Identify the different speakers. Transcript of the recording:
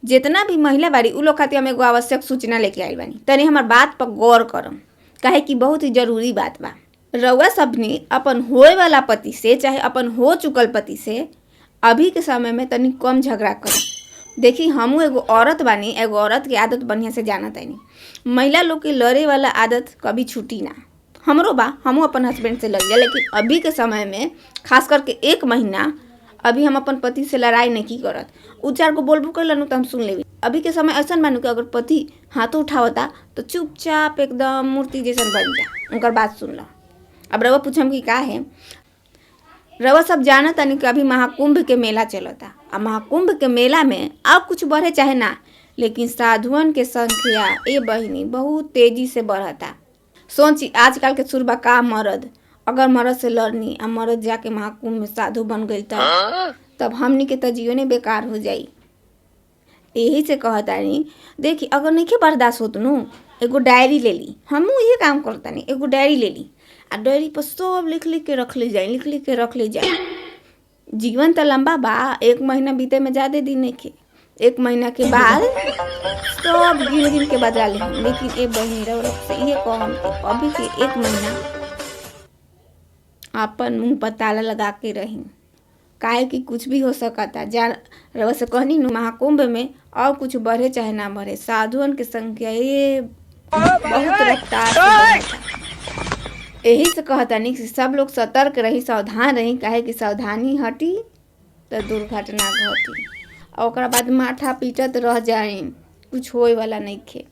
Speaker 1: जितना भी महिला बाड़ी उ लोग खातिर हम एगो आवश्यक सूचना लेके आइल बानी, तनी हमार बात पर गौर करम, काहे कि बहुत ही जरूरी बात बा। रउआ सबनी अपन होए वाला पति से चाहे अपन हो चुकल पति से अभी के समय में तनी कम झगड़ा करें। देखी हमू एगो औरत बानी, एगो औरत की आदत बढ़िया से जानत तानी। महिला लोग के लड़े वाला आदत कभी छूटी ना, हमरो बा, हमू अपन हस्बैंड से लड़ जा, लेकिन अभी के समय में खास करके 1 महीना अभी हम अपन पति से लड़ाई नहीं करत। उ 4 गो बोलबो कइलन तो हम सुन लेवी। अभी के समय ऐसा मानू कि अगर पति हाथ उठावता तो चुपचाप एकदम मूर्ति जैसन बन जा, उनकर बात सुन लो। अब रउआ पूछम कि का है, रउआ सब जानत तानी कि अभी महाकुंभ के मेला चलता। अब महाकुंभ के मेला में अब कुछ बढ़े चाहे ना, लेकिन साधुअन के संख्या ए बहिनी बहुत तेजी से बढ़ता। सोची आजकल के सुरबा का मर्द, अगर मर्द से लड़नी आ मर्द जाके महाकुंभ में साधु बन गई तब हमनी के तो जीवने बेकार हो जाई। यही से कहतानी, देखी अगर नहीं बर्दाश्त होत नु, एगो डायरी ले ली, हमू ये काम करतानी, एगो डायरी ले ली आ डायरी पर सब लिख लिख के रख ले जाए, लिख लिख के रख ले जाए। जीवन तो लंबा बा, 1 महीना बीते में ज्यादा दिन नहीं खे, 1 महीना के बाद सब गिन गिन के बदला ले। लेकिन ए बहिनी रउआ से ये कहम कि अभी के 1 महीना अपन मुंह पर ताला लगा के रही, काहे कि कुछ भी हो सकता। जान रउआ से कहनी नु महाकुंभ में और कुछ बढ़े चाहे ना बढ़े, साधुअन की संख्या ये बहुत रफ्तार से बढ़ता। यही से कहतानी कि सब लोग सतर्क रही, सावधान रही, काहे कि सावधानी हटी तो दुर्घटना घटी और ओकरा बाद माथा पीटत रह जाए, कुछ होए वाला नहीं खे।